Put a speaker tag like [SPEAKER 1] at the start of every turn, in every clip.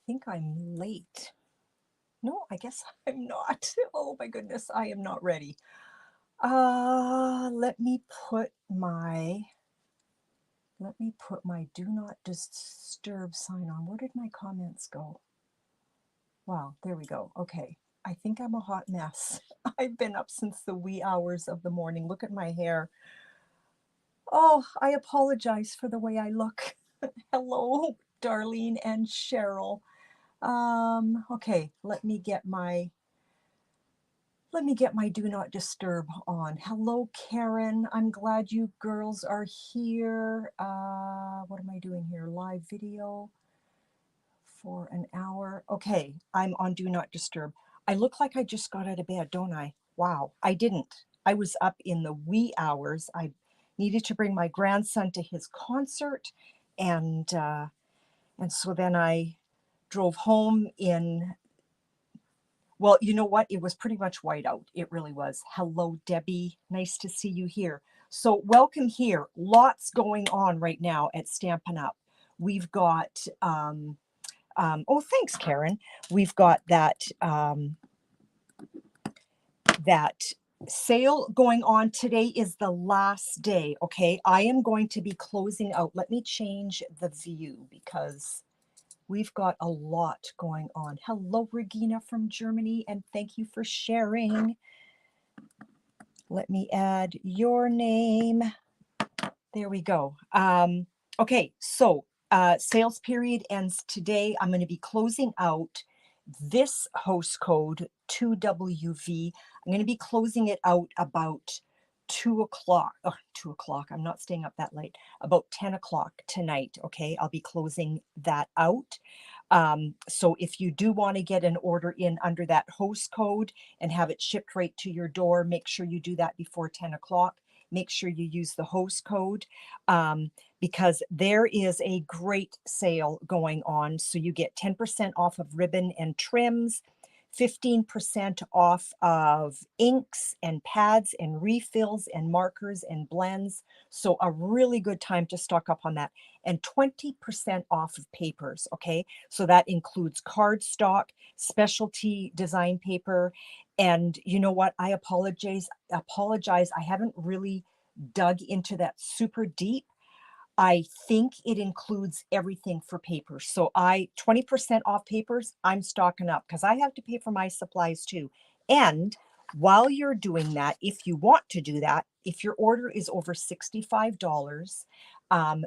[SPEAKER 1] think I'm late. No, I guess I'm not. Oh my goodness, I am not ready. Let me put my do not disturb sign on. Where did my comments go? Wow, there we go. Okay. I think I'm a hot mess. I've been up since the wee hours of the morning. Look at my hair. Oh, I apologize for the way I look. Hello, Darlene and Cheryl. Okay, let me get my do not disturb on. Hello, Karen. I'm glad you girls are here. What am I doing here? Live video for an hour. Okay, I'm on do not disturb. I look like I just got out of bed, don't I? Wow, I didn't. I was up in the wee hours. I needed to bring my grandson to his concert, and so then I drove home in, well, you know what? It was pretty much white out. It really was. Hello, Debbie. Nice to see you here. So welcome here. Lots going on right now at Stampin' Up. We've got, oh, thanks, Karen. We've got that, that sale going on. Today is the last day, okay? I am going to be closing out. Let me change the view because we've got a lot going on. Hello, Regina from Germany, and thank you for sharing. Let me add your name. There we go. Okay, so sales period ends today. I'm going to be closing out this host code 2WV. I'm going to be closing it out about 2 o'clock. Oh, 2 o'clock. I'm not staying up that late. About 10 o'clock tonight. Okay, I'll be closing that out. So if you do want to get an order in under that host code and have it shipped right to your door, make sure you do that before 10 o'clock. Make sure you use the host code because there is a great sale going on. So you get 10% off of ribbon and trims, 15% off of inks and pads and refills and markers and blends. So a really good time to stock up on that. And 20% off of papers, okay? So that includes cardstock, specialty design paper. And you know what? I apologize. I haven't really dug into that super deep. I think it includes everything for papers. So 20% off papers, I'm stocking up because I have to pay for my supplies too. And while you're doing that, if you want to do that, if your order is over $65,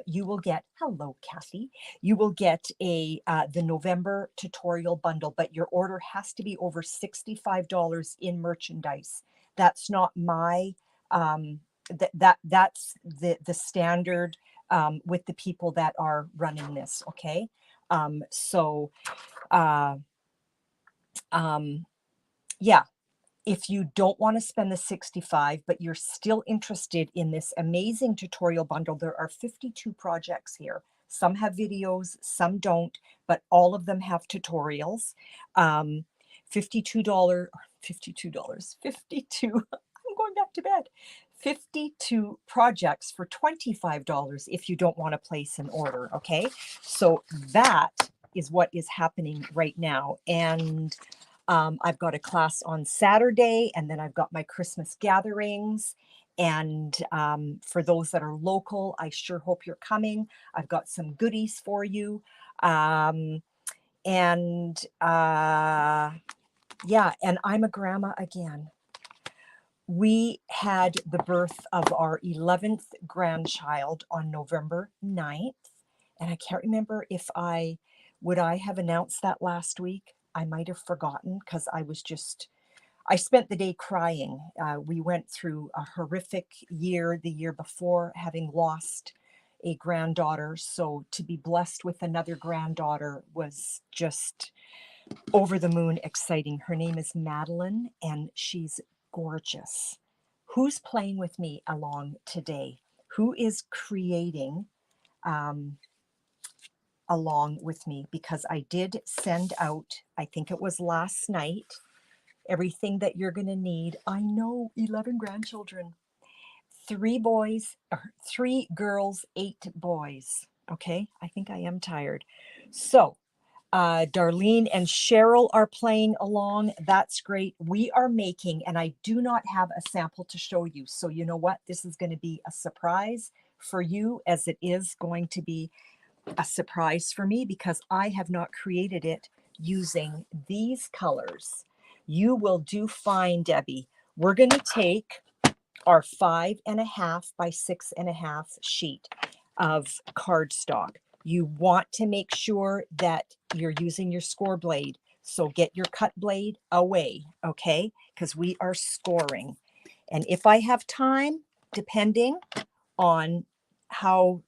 [SPEAKER 1] you will get, hello, Kathy, you will get the November tutorial bundle, but your order has to be over $65 in merchandise. That's not my, that's the standard with the people that are running this, okay? Yeah, if you don't want to spend the 65, but you're still interested in this amazing tutorial bundle, there are 52 projects here. Some have videos, some don't, but all of them have tutorials. $52, I'm going back to bed. 52 projects for $25 if you don't want to place an order, okay? So that is what is happening right now. And I've got a class on Saturday, and then I've got my Christmas gatherings. And for those that are local, I sure hope you're coming. I've got some goodies for you. Yeah, and I'm a grandma again. We had the birth of our 11th grandchild on November 9th. And I can't remember if would I have announced that last week? I might have forgotten because I spent the day crying. We went through a horrific year the year before, having lost a granddaughter. So to be blessed with another granddaughter was just over the moon exciting. Her name is Madeline, and she's gorgeous. Who's playing with me along today? Who is creating along with me? Because I did send out, I think it was last night, everything that you're going to need. I know, 11 grandchildren, 3 girls, 8 boys. Okay, I think I am tired. So Darlene and Cheryl are playing along. That's great. We are making, and I do not have a sample to show you. So you know what? This is going to be a surprise for you, as it is going to be a surprise for me, because I have not created it using these colors. You will do fine, Debbie. We're going to take our 5.5 by 6.5 sheet of cardstock. You want to make sure that you're using your score blade. So get your cut blade away, okay? Because we are scoring. And if I have time, depending on how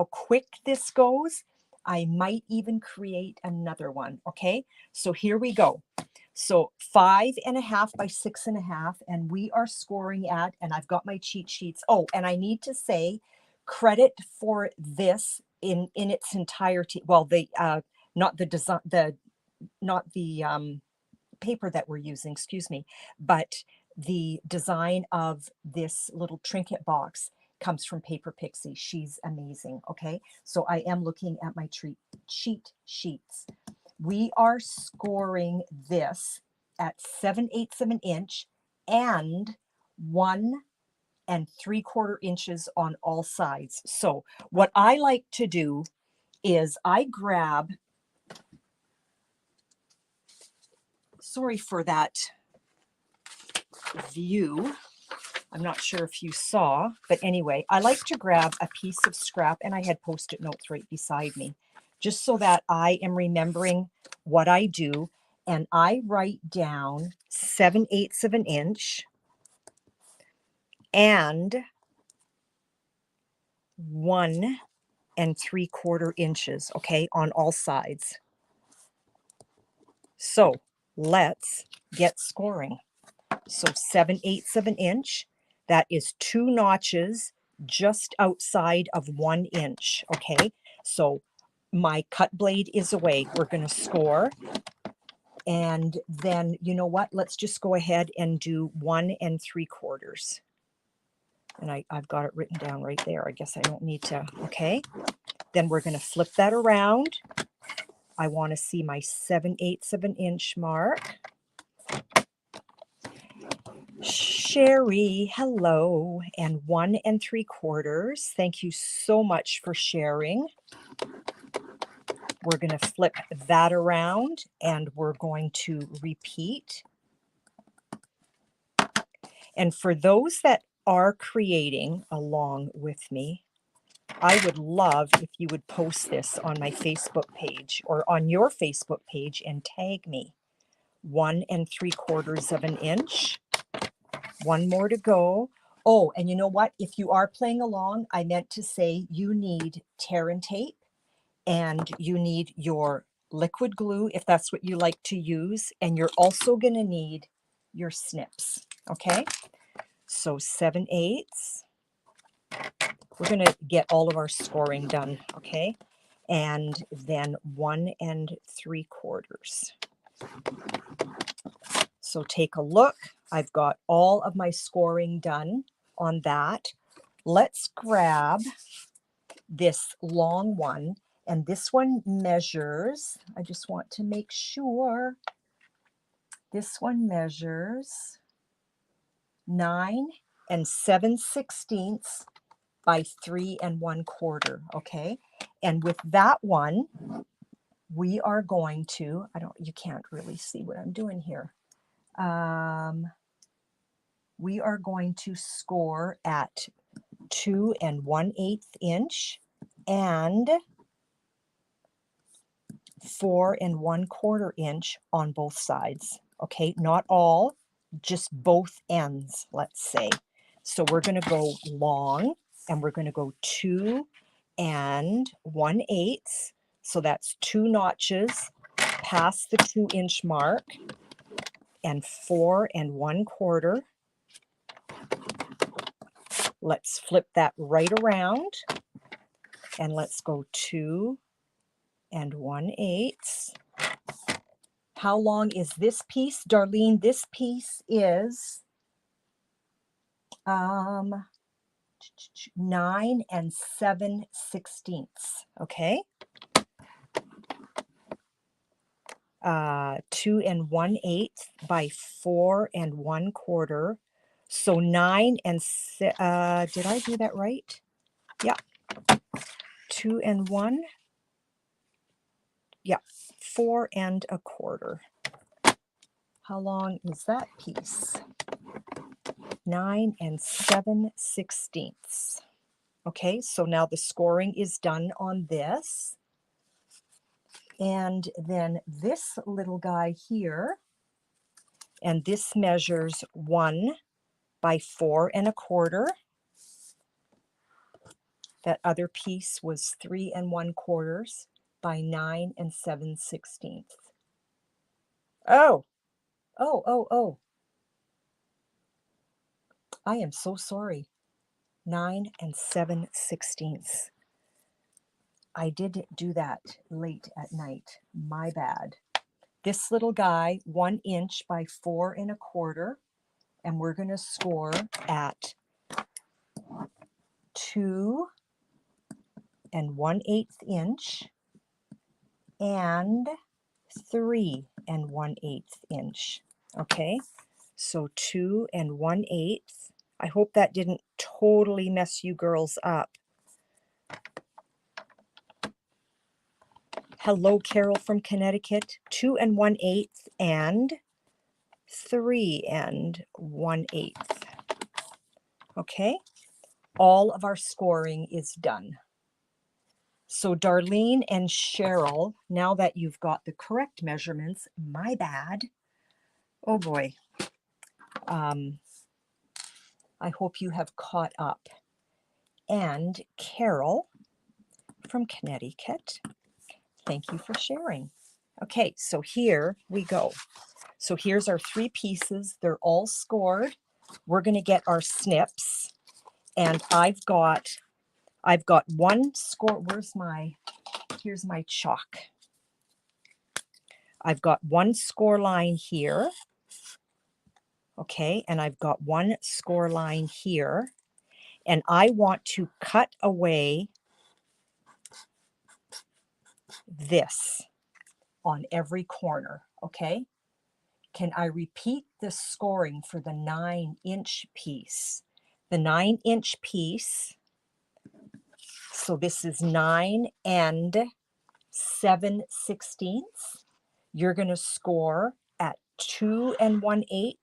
[SPEAKER 1] quick this goes, I might even create another one, okay? So here we go. So 5.5 by 6.5, and we are scoring at, and I've got my cheat sheets. Oh, and I need to say credit for this in its entirety. Well, the not the design, not the paper that we're using, excuse me, but the design of this little trinket box comes from Paper Pixie. She's amazing. Okay, so I am looking at my cheat sheets. We are scoring this at 7/8 of an inch and 1 3/4 inches on all sides. So what I like to do is I grab, sorry for that view, I'm not sure if you saw, but anyway, I like to grab a piece of scrap, and I had Post-it notes right beside me, just so that I am remembering what I do. And I write down 7/8 of an inch and 1 3/4 inches, okay, on all sides. So let's get scoring. So 7/8 of an inch, that is 2 notches just outside of 1 inch, okay? So my cut blade is away. We're going to score. And then, you know what? Let's just go ahead and do 1 3/4. And I've got it written down right there. I guess I don't need to, okay? Then we're going to flip that around. I want to see my 7/8 of an inch mark. Sherry, hello, and 1 3/4. Thank you so much for sharing. We're going to flip that around, and we're going to repeat. And for those that are creating along with me, I would love if you would post this on my Facebook page or on your Facebook page and tag me. 1 3/4 of an inch. One more to go. Oh, and you know what? If you are playing along, I meant to say you need tear and tape, and you need your liquid glue if that's what you like to use. And you're also going to need your snips. Okay. So 7/8. We're going to get all of our scoring done. Okay. And then 1 3/4. So take a look. I've got all of my scoring done on that. Let's grab this long one, and this one measures, I just want to make sure, this one measures 9 7/16 by 3 1/4, okay? And with that one, we are going to, you can't really see what I'm doing here. We are going to score at 2 1/8 inch and 4 1/4 inch on both sides. Okay, not all, just both ends, let's say. So we're going to go long, and we're going to go 2 1/8. So that's 2 notches past the 2-inch mark, and 4 1/4. Let's flip that right around, and let's go 2 1/8. How long is this piece, Darlene? This piece is 9 7/16. Okay. 2 1/8 by 4 1/4. So 9 did I do that right? Yeah. 2 1. Yeah. 4 1/4. How long is that piece? 9 7/16. Okay, so now the scoring is done on this. And then this little guy here, and this measures 1 by 4 1/4. That other piece was 3 1/4 by 9 7/16. Oh, oh. I am so sorry. 9 7/16. I did do that late at night. My bad. This little guy, 1 inch by 4 1/4, and we're going to score at 2 1/8 inch and 3 1/8 inch. Okay, so 2 1/8. I hope that didn't totally mess you girls up. Hello, Carol from Connecticut. 2 1/8 and 3 1/8. Okay, all of our scoring is done. So Darlene and Cheryl, now that you've got the correct measurements, my bad. Oh boy. I hope you have caught up. And Carol from Connecticut, thank you for sharing. Okay, so here we go. So here's our 3 pieces. They're all scored. We're going to get our snips. And I've got 1 score. Here's my chalk. I've got 1 score line here. Okay, and I've got 1 score line here. And I want to cut away this on every corner. Okay, can I repeat the scoring for the 9-inch piece? The 9-inch piece, so this is 9 7/16. You're going to score at 2 1/8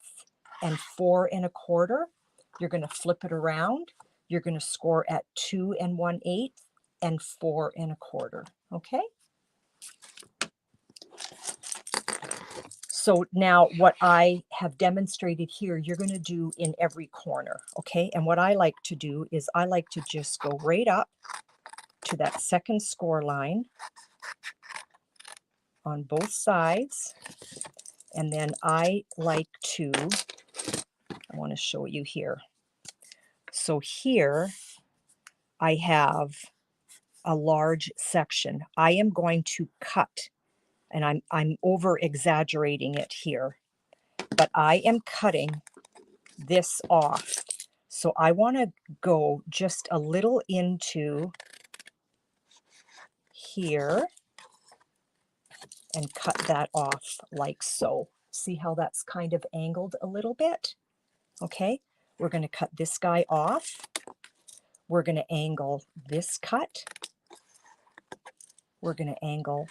[SPEAKER 1] and 4 1/4. You're going to flip it around. You're going to score at 2 1/8 and 4 1/4. Okay? So now what I have demonstrated here, you're going to do in every corner. Okay? And what I like to do is I like to just go right up to that second score line on both sides. And then I like to, I want to show you here. So here I have a large section. I am going to cut, and I'm over exaggerating it here, but I am cutting this off. So I want to go just a little into here and cut that off like so. See how that's kind of angled a little bit? Okay, we're going to cut this guy off. We're going to angle this cut. We're going to angle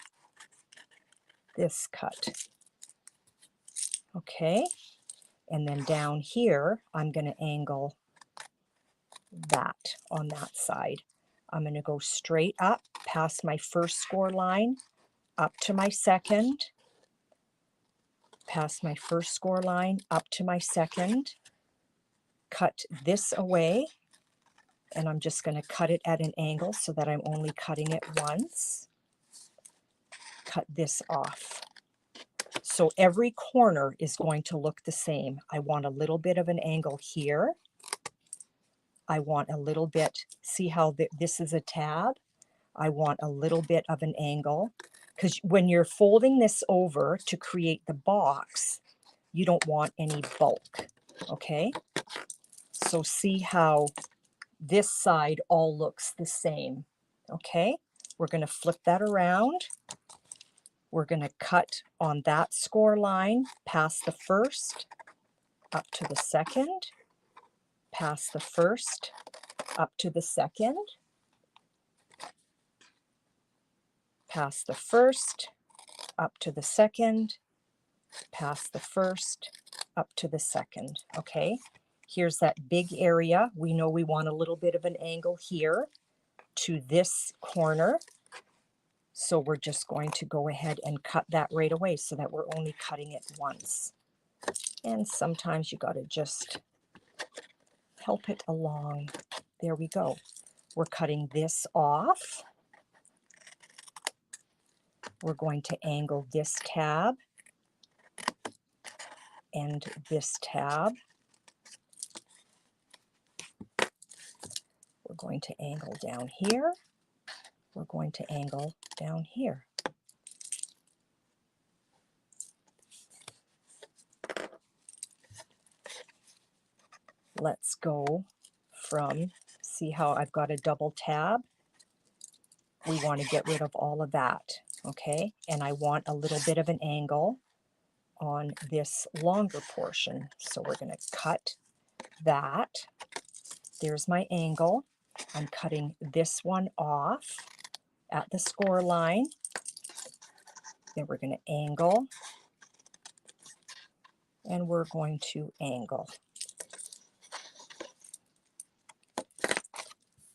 [SPEAKER 1] this cut. Okay, and then down here, I'm going to angle that on that side. I'm going to go straight up past my first score line, up to my second, past my first score line, up to my second, cut this away, and I'm just going to cut it at an angle so that I'm only cutting it once. Cut this off. So every corner is going to look the same. I want a little bit of an angle here. I want a little bit, see how this is a tab? I want a little bit of an angle, because when you're folding this over to create the box, you don't want any bulk, okay? So see how this side all looks the same, okay? We're going to flip that around. We're going to cut on that score line, past the first, up to the second, past the first, up to the second, past the first, up to the second, past the first, up to the second, okay? Here's that big area. We know we want a little bit of an angle here to this corner. So we're just going to go ahead and cut that right away so that we're only cutting it once. And sometimes you got to just help it along. There we go. We're cutting this off. We're going to angle this tab and this tab. We're going to angle down here. We're going to angle down here. Let's go from, see how I've got a double tab? We want to get rid of all of that, okay? And I want a little bit of an angle on this longer portion. So we're going to cut that. There's my angle. I'm cutting this one off at the score line. Then we're going to angle. And we're going to angle.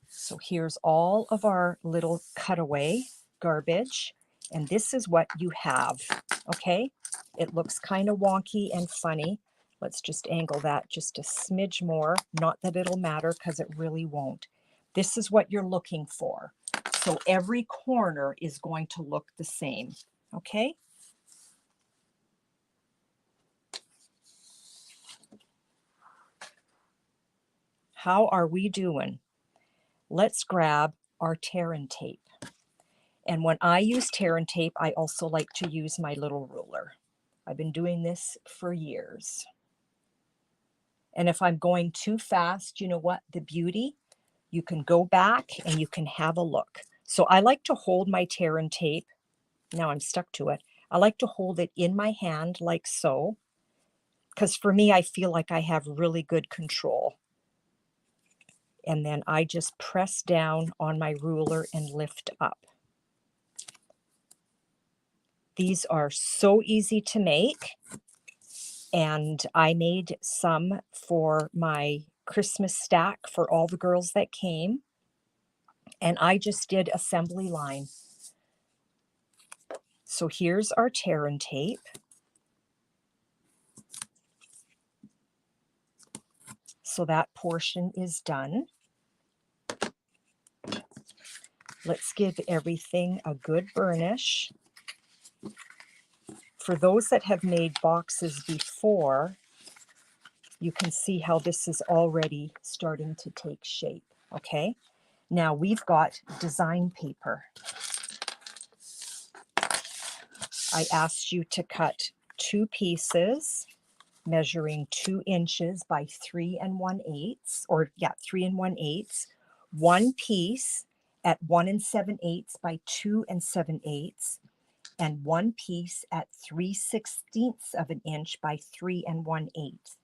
[SPEAKER 1] So here's all of our little cutaway garbage. And this is what you have, okay? It looks kind of wonky and funny. Let's just angle that just a smidge more. Not that it'll matter because it really won't. This is what you're looking for. So every corner is going to look the same, okay? How are we doing? Let's grab our tear and tape. And when I use tear and tape, I also like to use my little ruler. I've been doing this for years. And if I'm going too fast, you know what? The beauty, you can go back and you can have a look. So I like to hold my tear and tape. Now I'm stuck to it. I like to hold it in my hand like so, because for me, I feel like I have really good control. And then I just press down on my ruler and lift up. These are so easy to make. And I made some for my Christmas stack for all the girls that came. And I just did assembly line. So here's our tear and tape. So that portion is done. Let's give everything a good burnish. For those that have made boxes before, you can see how this is already starting to take shape, okay? Now we've got design paper. I asked you to cut 2 pieces measuring 2 inches by 3 1/8, or 3 1/8, 1 piece at 1 7/8 by 2 7/8, and 1 piece at 3/16 of an inch by 3 1/8.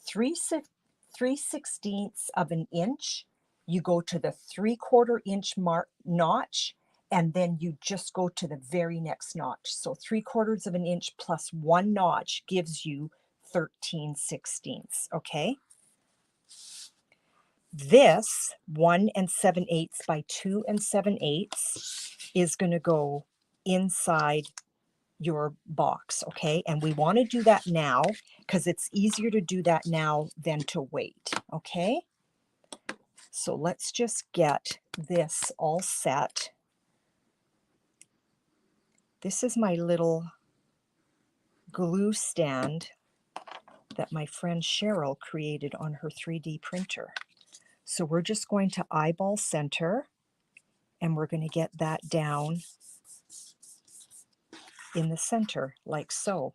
[SPEAKER 1] 3/16 of an inch, you go to the 3/4 inch mark notch, and then you just go to the very next notch. So 3/4 of an inch plus 1 notch gives you 13/16, okay? This 1 7/8 by 2 7/8 is going to go inside your box, okay? And we want to do that now because it's easier to do that now than to wait, okay? So let's just get this all set. This is my little glue stand that my friend Cheryl created on her 3D printer. So we're just going to eyeball center, and we're going to get that down in the center like so.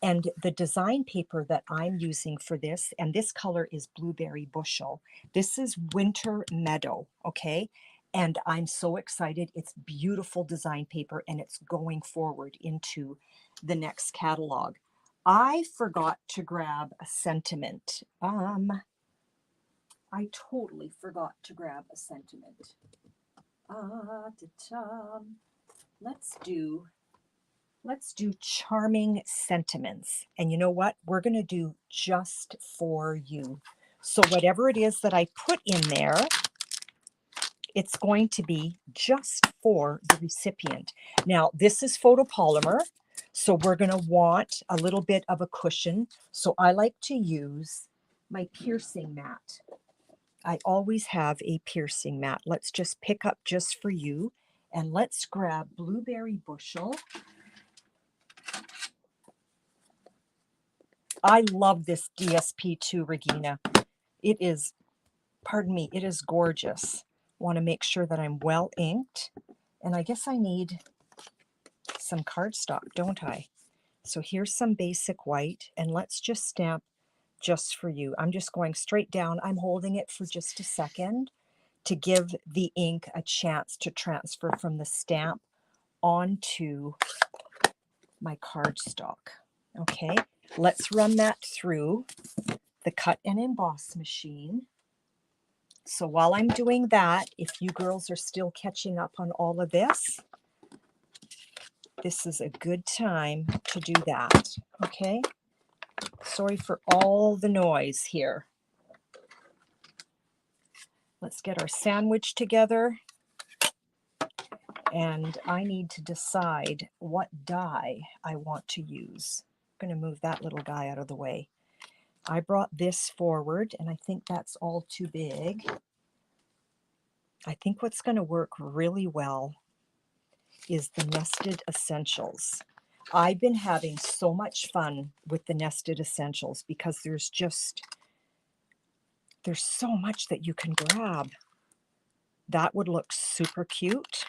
[SPEAKER 1] And the design paper that I'm using for this, and this color is Blueberry Bushel. This is Winter Meadow, okay? And I'm so excited. It's beautiful design paper, and it's going forward into the next catalog. I forgot to grab a sentiment. I totally forgot to grab a sentiment. Let's do charming sentiments. And you know what? We're going to do just for you. So whatever it is that I put in there, it's going to be just for the recipient. Now, this is photopolymer, so we're going to want a little bit of a cushion. So I like to use my piercing mat. I always have a piercing mat. Let's just pick up just for you, and let's grab Blueberry Bushel. I love this DSP2, Regina. It is, pardon me, it is gorgeous. Want to make sure that I'm well inked, and I guess I need some cardstock, don't I? So here's some basic white, and let's just stamp just for you. I'm just going straight down. I'm holding it for just a second to give the ink a chance to transfer from the stamp onto my cardstock. Okay, let's run that through the cut and emboss machine. So while I'm doing that, if you girls are still catching up on all of this, this is a good time to do that, okay? Sorry for all the noise here. Let's get our sandwich together. And I need to decide what die I want to use. I'm going to move that little guy out of the way. I brought this forward, and I think that's all too big. I think what's going to work really well is the Nested Essentials. I've been having so much fun with the Nested Essentials because there's so much that you can grab. That would look super cute.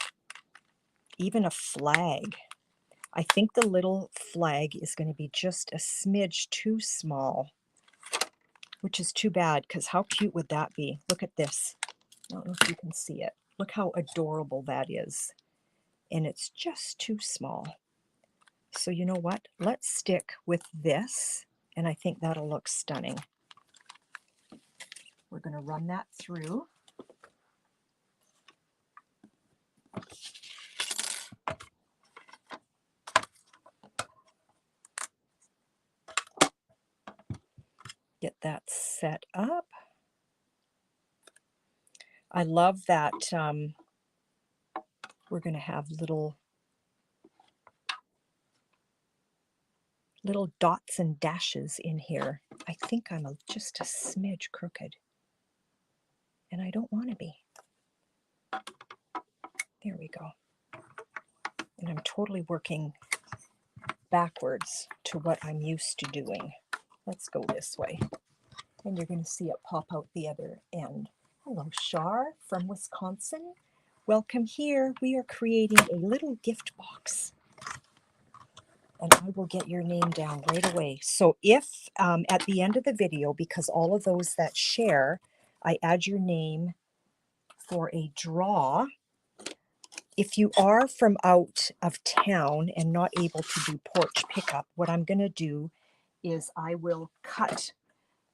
[SPEAKER 1] Even a flag. I think the little flag is going to be just a smidge too small, which is too bad because how cute would that be? Look at this. I don't know if you can see it. Look how adorable that is. And it's just too small. So you know what? Let's stick with this, and I think that'll look stunning. We're going to run that through. Get that set up. I love that we're going to have little dots and dashes in here. I think I'm just a smidge crooked, and I don't want to be. There we go. And I'm totally working backwards to what I'm used to doing. Let's go this way. And you're going to see it pop out the other end. Hello, Shar from Wisconsin. Welcome here. We are creating a little gift box. And I will get your name down right away. So if at the end of the video, because all of those that share, I add your name for a draw. If you are from out of town and not able to do porch pickup, what I'm going to do is I will cut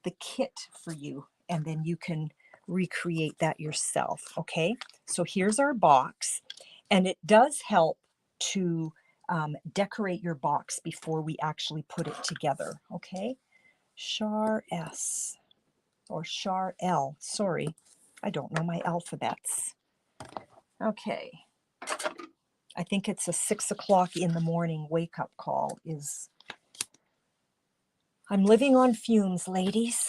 [SPEAKER 1] the kit for you, and then you can recreate that yourself. Okay, so here's our box, and it does help to decorate your box before we actually put it together. Okay, Char S or Char L. Sorry, I don't know my alphabets. Okay, I think it's a 6 o'clock in the morning wake-up call. I'm living on fumes, ladies.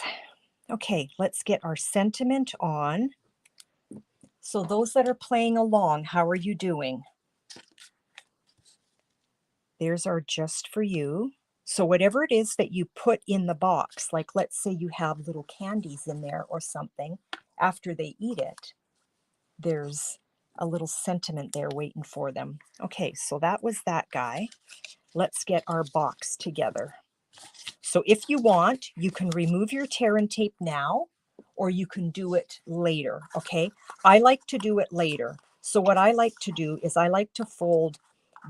[SPEAKER 1] Okay, let's get our sentiment on. So those that are playing along, how are you doing? There's our just for you. So whatever it is that you put in the box, like let's say you have little candies in there or something, after they eat it, there's a little sentiment there waiting for them. Okay, so that was that guy. Let's get our box together. So if you want, you can remove your tear and tape now, or you can do it later, okay? I like to do it later. So what I like to do is I like to fold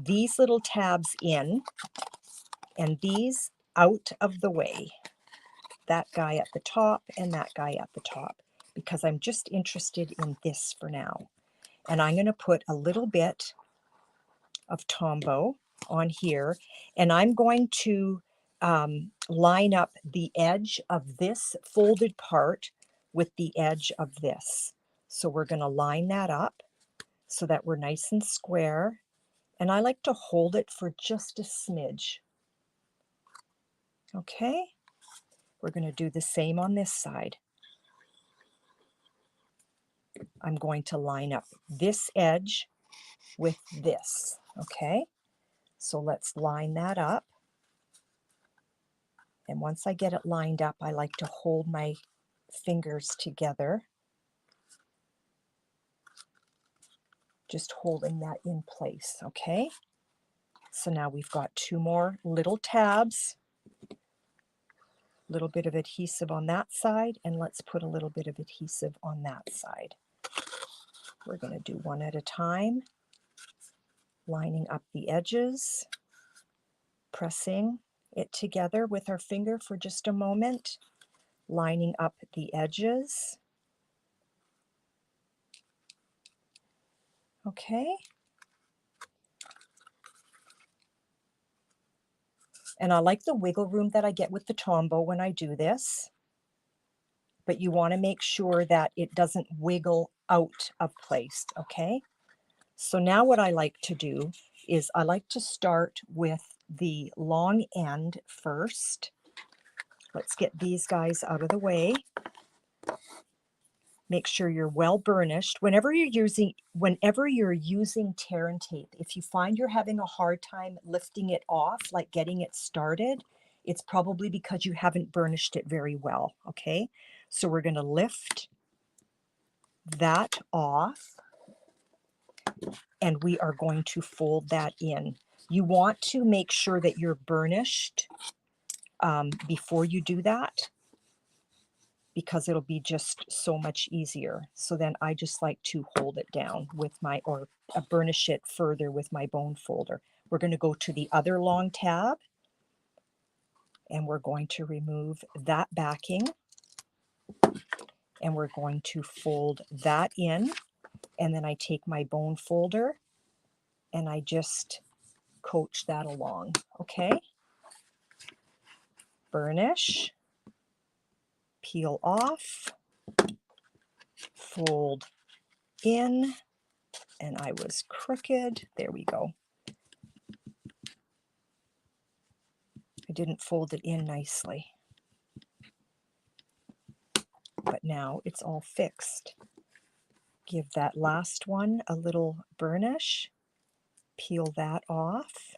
[SPEAKER 1] these little tabs in and these out of the way. That guy at the top and that guy at the top, because I'm just interested in this for now. And I'm going to put a little bit of Tombow on here, and I'm going to line up the edge of this folded part with the edge of this. So we're going to line that up so that we're nice and square. And I like to hold it for just a smidge. Okay, we're going to do the same on this side. I'm going to line up this edge with this. Okay, so let's line that up. And once I get it lined up, I like to hold my fingers together, just holding that in place, okay? So now we've got two more little tabs, a little bit of adhesive on that side, and let's put a little bit of adhesive on that side. We're going to do one at a time, lining up the edges, pressing it together with our finger for just a moment, lining up the edges. Okay. And I like the wiggle room that I get with the Tombow when I do this, but you want to make sure that it doesn't wiggle out of place, okay? So now what I like to do is I like to start with the long end first. Let's get these guys out of the way. Make sure you're well burnished. Whenever you're using tear and tape, if you find you're having a hard time lifting it off, like getting it started, it's probably because you haven't burnished it very well, okay? So we're going to lift that off, and we are going to fold that in. You want to make sure that you're burnished before you do that, because it'll be just so much easier. So then I just like to hold it down with my, or burnish it further with my bone folder. We're going to go to the other long tab, and we're going to remove that backing, and we're going to fold that in, and then I take my bone folder and I just coach that along, okay? Burnish, peel off, fold in, and I was crooked. There we go. I didn't fold it in nicely, but now it's all fixed. Give that last one a little burnish, peel that off,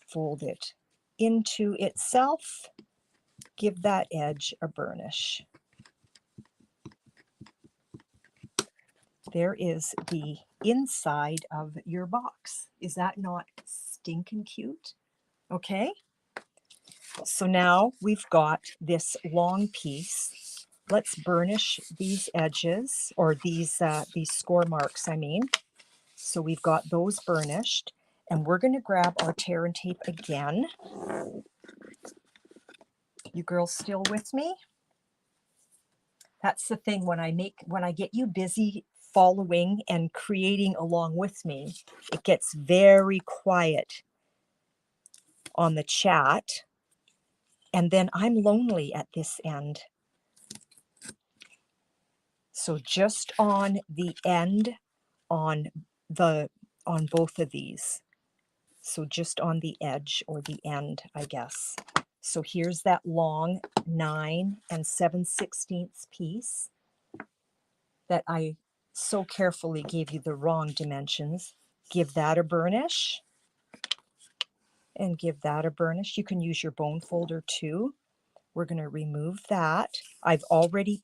[SPEAKER 1] fold it into itself, give that edge a burnish. There is the inside of your box. Is that not stinking cute? Okay, so now we've got this long piece. Let's burnish these edges, or these score marks, I mean. So we've got those burnished, and we're going to grab our tear and tape again. You girls still with me? That's the thing, when I get you busy following and creating along with me, it gets very quiet on the chat, and then I'm lonely at this end. So just on the end, on both of these. So just on the edge, or the end, I guess. So here's that long 9 7/16 piece that I so carefully gave you the wrong dimensions. Give that a burnish, and give that a burnish. You can use your bone folder too. We're going to remove that. I've already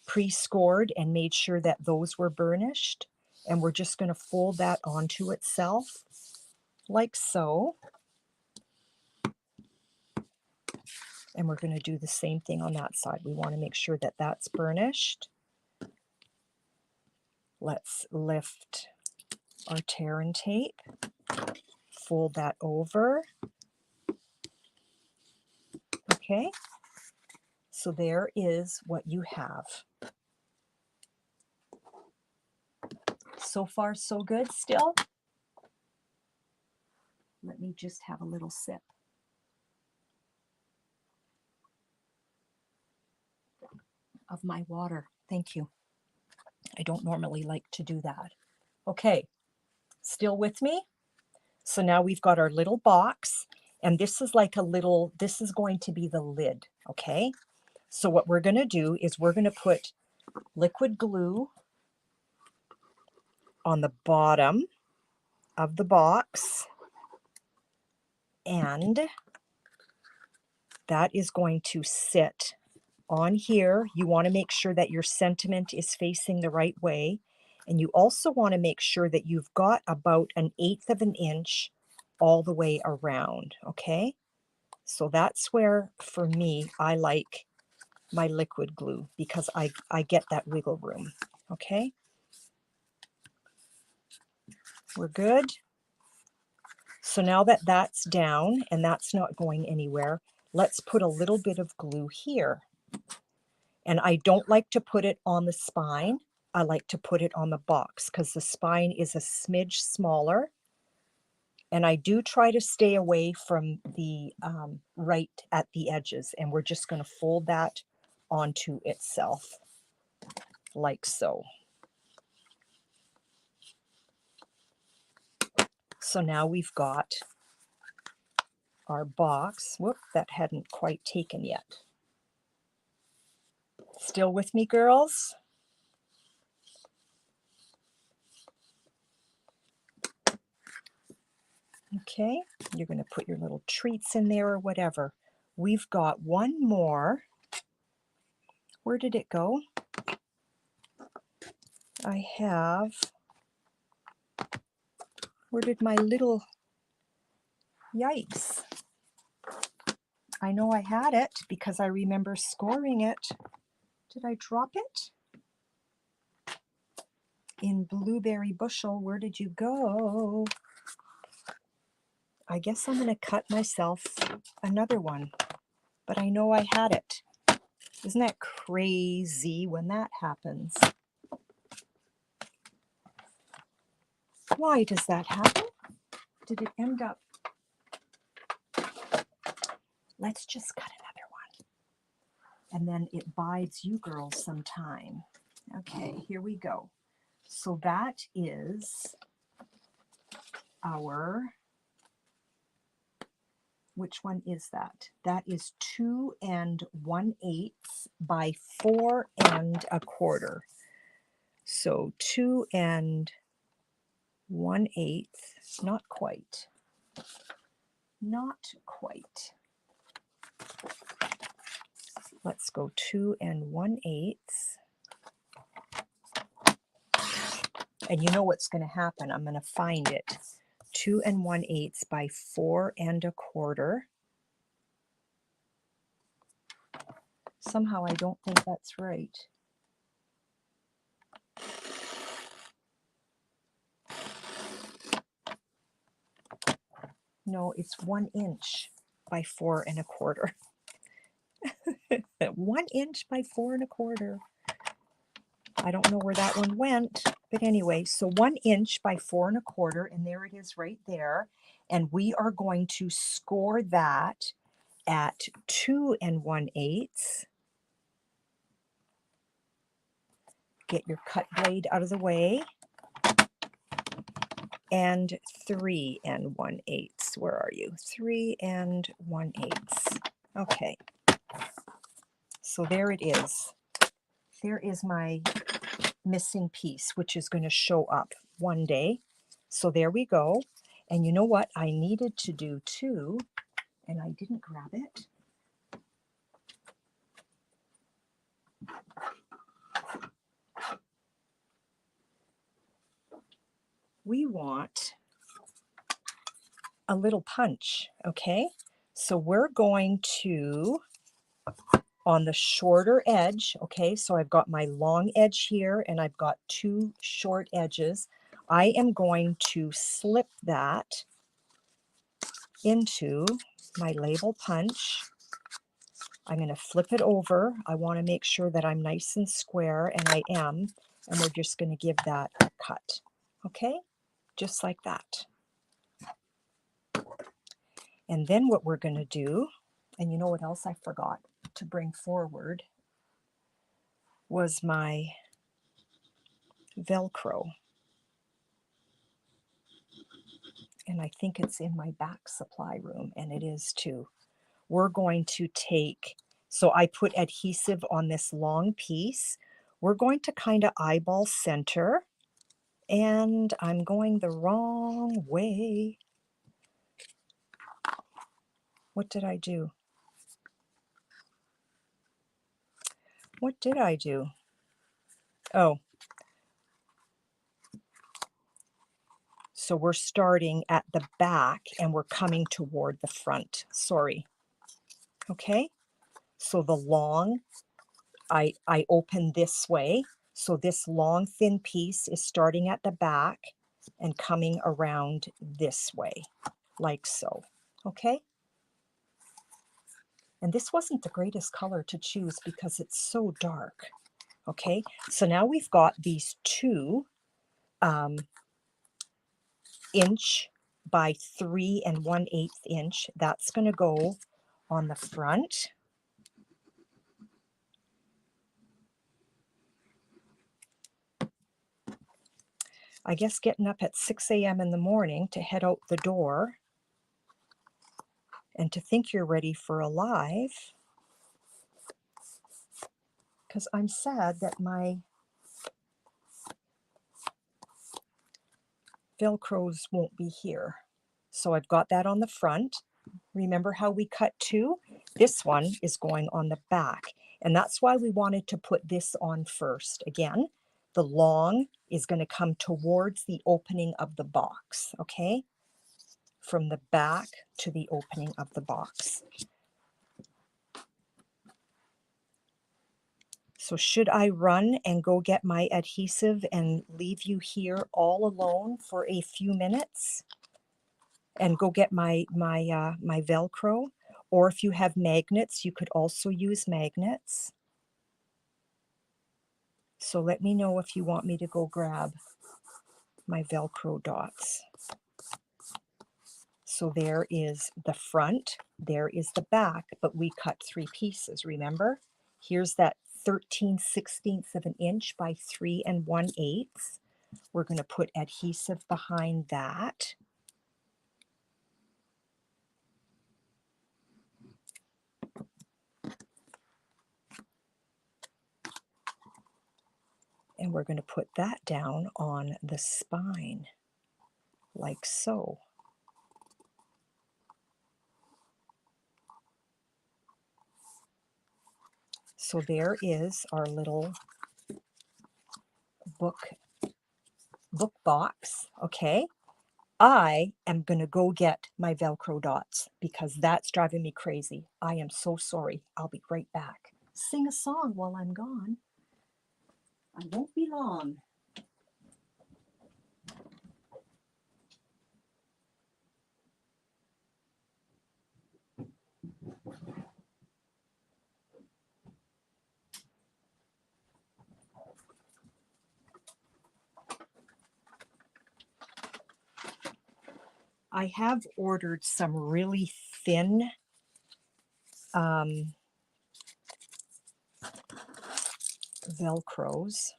[SPEAKER 1] pre-scored and made sure that those were burnished, and we're just going to fold that onto itself like so. And we're going to do the same thing on that side. We want to make sure that that's burnished. Let's lift our tear and tape, fold that over. Okay, so there is what you have. So far, so good still. Let me just have a little sip. Of my water. Thank you. I don't normally like to do that. Okay, still with me? So now we've got our little box, and this is like a little, this is going to be the lid, okay? So what we're going to do is we're going to put liquid glue on the bottom of the box, and that is going to sit on here. You want to make sure that your sentiment is facing the right way, and you also want to make sure that you've got about 1/8 of an inch all the way around, okay? So that's where, for me, I like my liquid glue, because I get that wiggle room, okay? We're good. So now that that's down and that's not going anywhere, let's put a little bit of glue here. And I don't like to put it on the spine. I like to put it on the box because the spine is a smidge smaller. And I do try to stay away from the right at the edges. And we're just going to fold that onto itself like so. So now we've got our box. Whoop, that hadn't quite taken yet. Still with me, girls? Okay, you're going to put your little treats in there or whatever. We've got one more. Where did it go? I have, where did my little, yikes. I know I had it because I remember scoring it. Did I drop it? In Blueberry Bushel, where did you go? I guess I'm going to cut myself another one, but I know I had it. Isn't that crazy when that happens? Why does that happen? Did it end up? Let's just cut another one. And then it bides you girls some time. Okay, here we go. So that is our, which one is that? That is 2 1/8 by 4 1/4. So 2 1/8, not quite. Not quite. Let's go 2 1/8. And you know what's going to happen. I'm going to find it. 2 1/8 by 4 1/4. Somehow I don't think that's right. No, it's 1 inch by 4 1/4. 1 inch by 4 1/4. I don't know where that one went, but anyway, so 1 inch by 4 1/4, and there it is right there. And we are going to score that at 2 1/8. Get your cut blade out of the way. And 3 1/8. Where are you? 3 1/8. Okay. So there it is. There is my missing piece, which is going to show up one day. So there we go. And you know what I needed to do too, and I didn't grab it. We want a little punch, okay? So we're going to on the shorter edge, okay, so I've got my long edge here and I've got 2 short edges. I am going to slip that into my label punch. I'm going to flip it over. I want to make sure that I'm nice and square, and I am, and we're just going to give that a cut, okay, just like that. And then what we're going to do, and you know what else I forgot to bring forward, was my Velcro. And I think it's in my back supply room, and it is too. We're going to take, so I put adhesive on this long piece. We're going to kind of eyeball center, and I'm going the wrong way. What did I do? What did I do? Oh, so we're starting at the back and we're coming toward the front. Sorry. Okay, so the long, I open this way. So this long thin piece is starting at the back and coming around this way, like so. Okay? And this wasn't the greatest color to choose because it's so dark. Okay, so now we've got these 2 inch by 3 1/8 inch. That's going to go on the front. I guess getting up at 6 a.m. in the morning to head out the door and to think you're ready for a live, because I'm sad that my Velcros won't be here. So I've got that on the front. Remember how we cut 2? This one is going on the back, and that's why we wanted to put this on first. Again, the long is going to come towards the opening of the box, okay? From the back to the opening of the box. So should I run and go get my adhesive and leave you here all alone for a few minutes and go get my Velcro? Or if you have magnets, you could also use magnets. So let me know if you want me to go grab my Velcro dots. So there is the front, there is the back, but we cut 3 pieces, remember? Here's that 13/16 of an inch by 3 1/8. We're going to put adhesive behind that. And we're going to put that down on the spine, like so. So there is our little book box, okay? I am going to go get my Velcro dots because that's driving me crazy. I am so sorry. I'll be right back. Sing a song while I'm gone. I won't be long. I have ordered some really thin Velcros.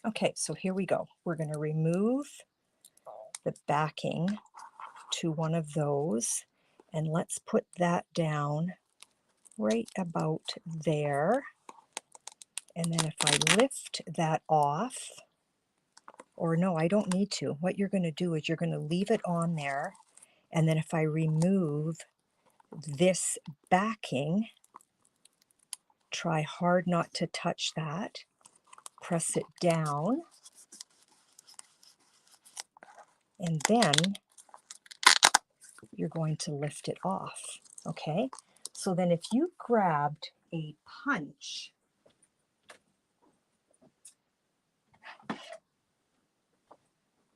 [SPEAKER 1] Okay, so here we go. We're going to remove the backing to one of those, and let's put that down right about there. And then if I lift that off, or no, I don't need to. What you're going to do is you're going to leave it on there, and then if I remove this backing, try hard not to touch that, press it down, and then you're going to lift it off, okay? So then if you grabbed a punch,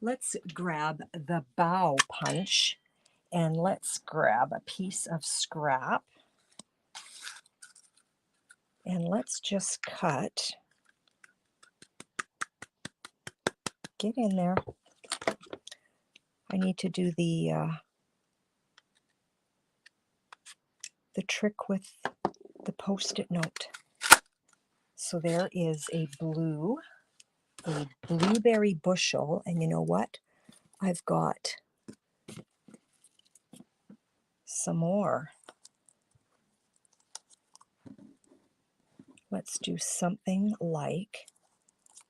[SPEAKER 1] let's grab the bow punch and let's grab a piece of scrap and let's just cut. Get in there. I need to do the trick with the Post-it note. So there is a blueberry bushel, and you know what? I've got some more. Let's do something like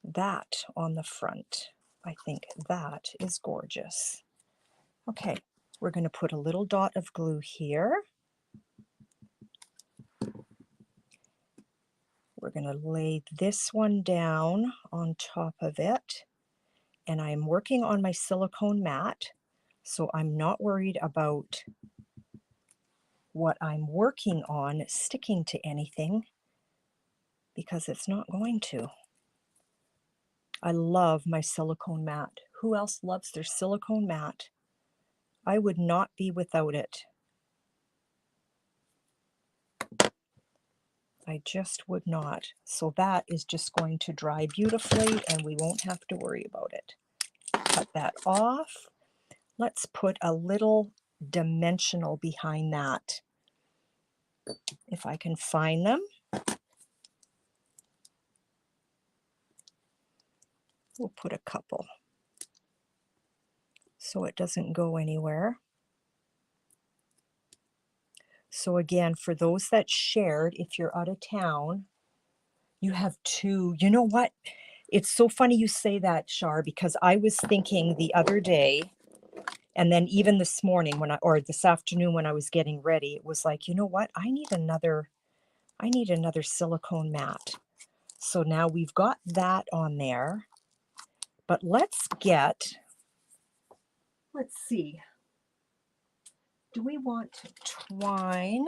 [SPEAKER 1] that on the front. I think that is gorgeous. Okay, we're going to put a little dot of glue here. We're going to lay this one down on top of it. And I'm working on my silicone mat, so I'm not worried about what I'm working on sticking to anything because it's not going to. I love my silicone mat. Who else loves their silicone mat? I would not be without it. I just would not. So that is just going to dry beautifully and we won't have to worry about it. Cut that off. Let's put a little dimensional behind that. If I can find them. We'll put a couple so it doesn't go anywhere. So again, for those that shared, if you're out of town, you have two. You know what? It's so funny you say that, Shar, because I was thinking the other day, and then even this morning or this afternoon when I was getting ready, it was like, you know what? I need another silicone mat. So now we've got that on there, but let's see. Do we want twine?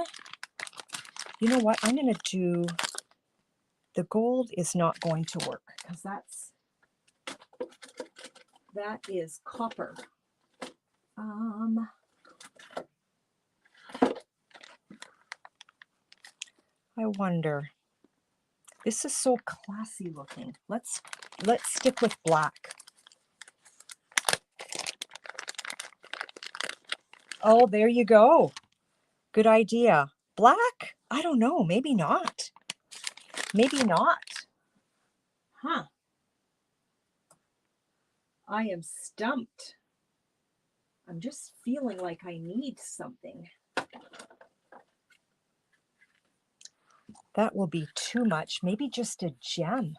[SPEAKER 1] You know what? I'm going to do, the gold is not going to work because that is copper. I wonder. This is so classy looking. Let's stick with black. Oh, there you go. Good idea. Black? I don't know. Maybe not. Maybe not. Huh. I am stumped. I'm just feeling like I need something. That will be too much. Maybe just a gem.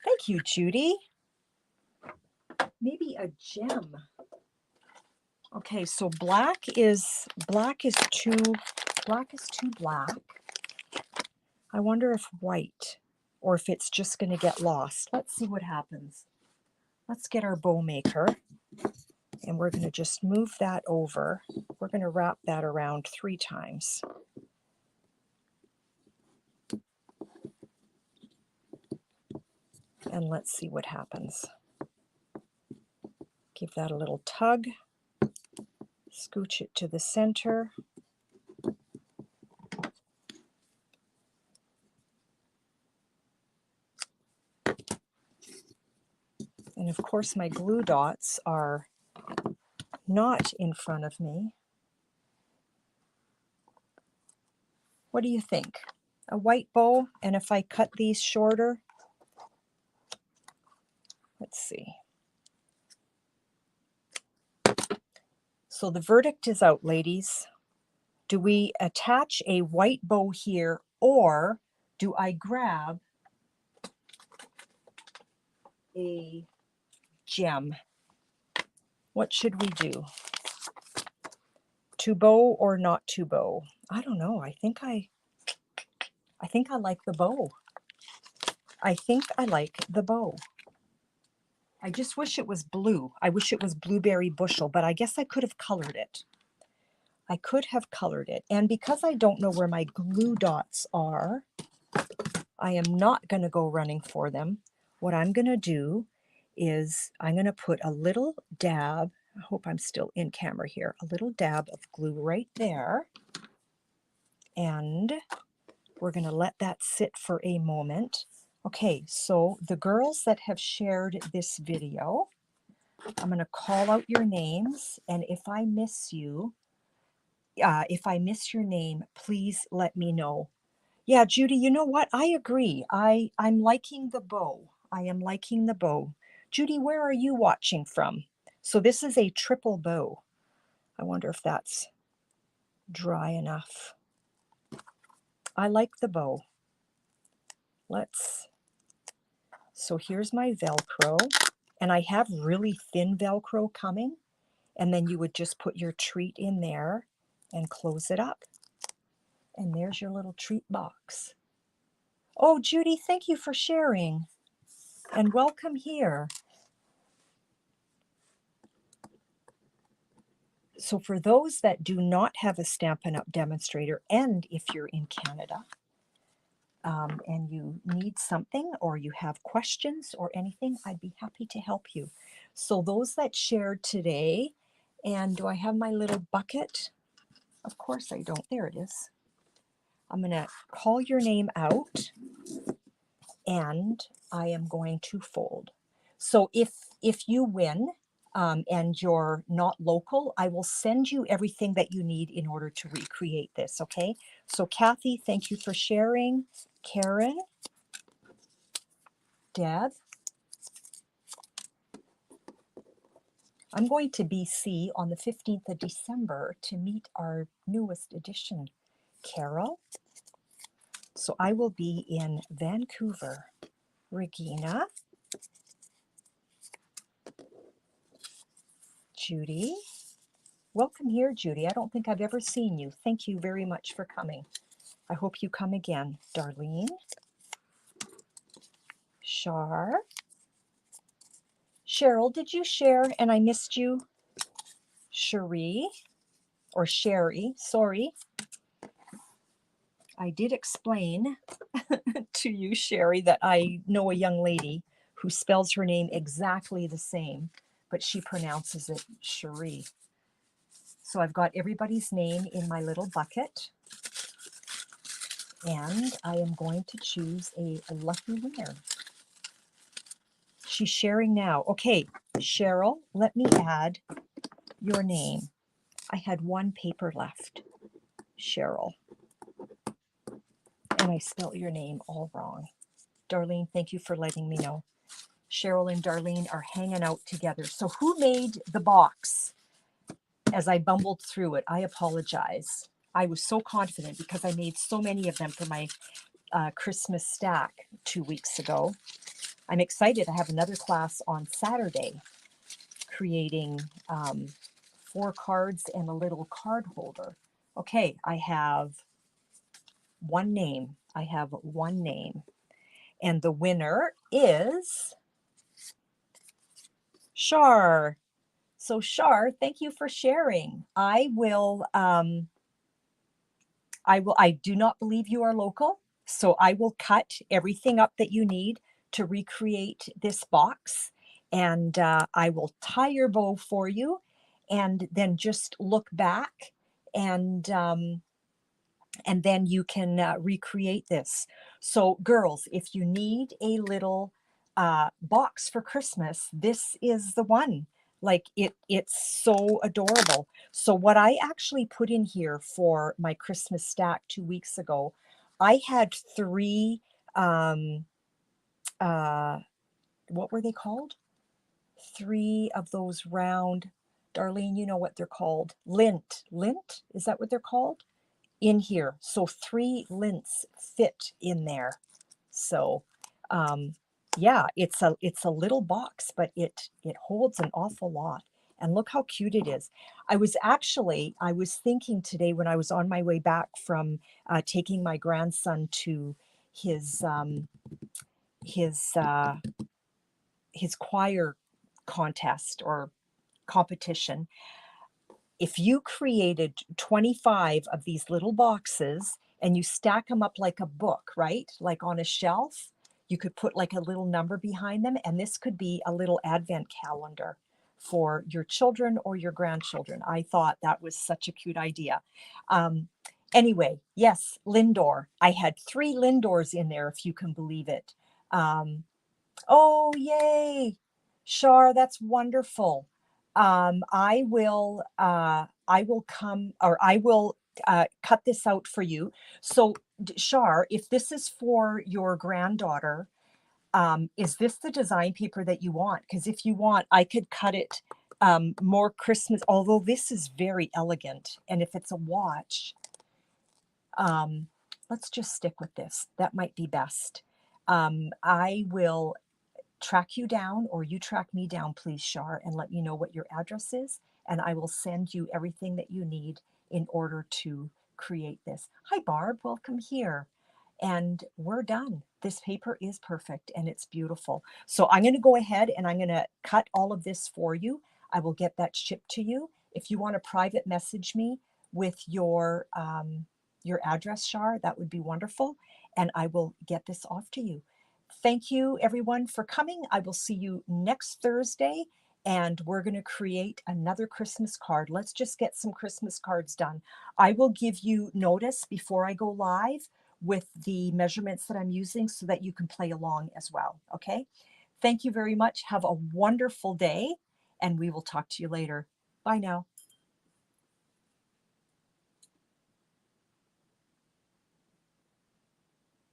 [SPEAKER 1] Thank you, Judy. Maybe a gem. Okay, so black is too black. I wonder if white or if it's just going to get lost. Let's see what happens. Let's get our bow maker and we're going to just move that over. We're going to wrap that around 3 times. And let's see what happens. Give that a little tug. Scooch it to the center. And of course my glue dots are not in front of me. What do you think? A white bow, and if I cut these shorter? Let's see. So the verdict is out, ladies. Do we attach a white bow here, or do I grab a gem? What should we do? To bow or not to bow? I don't know. I think I like the bow. I think I like the bow. I just wish it was blue. I wish it was blueberry bushel, but I guess I could have colored it. I could have colored it. And because I don't know where my glue dots are, I am not going to go running for them. What I'm going to do is I'm going to put a little dab, I hope I'm still in camera here, a little dab of glue right there. And we're going to let that sit for a moment. Okay, so the girls that have shared this video, I'm going to call out your names, and if I miss you, if I miss your name, please let me know. Yeah, Judy, you know what? I agree. I'm liking the bow. I am liking the bow. Judy, where are you watching from? So this is a triple bow. I wonder if that's dry enough. I like the bow. So here's my Velcro, and I have really thin Velcro coming, and then you would just put your treat in there and close it up. And there's your little treat box. Oh, Judy, thank you for sharing, and welcome here. So for those that do not have a Stampin' Up! Demonstrator, and if you're in Canada, and you need something or you have questions or anything, I'd be happy to help you. So those that shared today, and do I have my little bucket? Of course I don't. There it is. I'm going to call your name out, and I am going to fold. So if you win, and you're not local, I will send you everything that you need in order to recreate this, okay? So Kathy, thank you for sharing. Karen, Deb, I'm going to BC on the 15th of December to meet our newest edition, Carol. So I will be in Vancouver. Regina, Judy. Welcome here, Judy. I don't think I've ever seen you. Thank you very much for coming. I hope you come again. Darlene, Shar, Cheryl, did you share and I missed you? Cherie, or Sherry, sorry. I did explain to you, Sherry, that I know a young lady who spells her name exactly the same, but she pronounces it Cherie. So I've got everybody's name in my little bucket, and I am going to choose a lucky winner. She's sharing now. Okay, Cheryl, let me add your name. I had one paper left, Cheryl, and I spelled your name all wrong. Darlene, thank you for letting me know. Cheryl and Darlene are hanging out together. So who made the box? As I bumbled through it, I apologize. I was so confident because I made so many of them for my Christmas stack 2 weeks ago. I'm excited. I have another class on Saturday creating 4 cards and a little card holder. Okay, I have one name. I have one name. And the winner is Shar. So Shar, thank you for sharing. I do not believe you are local, so I will cut everything up that you need to recreate this box, and I will tie your bow for you, and then just look back, and then you can recreate this. So girls, if you need a little box for Christmas, this is the one. Like it's so adorable. So what I actually put in here for my Christmas stack 2 weeks ago, I had 3, what were they called? 3 of those round, Darlene, you know what they're called. Lint, is that what they're called? In here. So 3 lints fit in there. So yeah, it's a little box, but it holds an awful lot. And look how cute it is. I was thinking today when I was on my way back from taking my grandson to his choir contest or competition. if you created 25 of these little boxes and you stack them up like a book, right? Like on a shelf, you could put like a little number behind them, and this could be a little advent calendar for your children or your grandchildren. I thought that was such a cute idea. Um, anyway, yes, Lindor. I had 3 Lindors in there, if you can believe it. Oh, yay. Shar, that's wonderful. I will come, or I will cut this out for you. So, Shar, if this is for your granddaughter, is this the design paper that you want? Because if you want, I could cut it more Christmas, although this is very elegant. And if it's a watch, let's just stick with this. That might be best. I will track you down, or you track me down, please, Shar, and let me know what your address is, and I will send you everything that you need in order to create this. Hi, Barb, welcome here. And we're done. This paper is perfect and it's beautiful. So I'm going to go ahead and I'm going to cut all of this for you. I will get that shipped to you. If you want to private message me with your address, Shar, that would be wonderful, and I will get this off to you. Thank you, everyone, for coming. I will see you next Thursday, and we're going to create another Christmas card. Let's just get some Christmas cards done. I will give you notice before I go live with the measurements that I'm using so that you can play along as well, okay? Thank you very much. Have a wonderful day, and we will talk to you later. Bye now.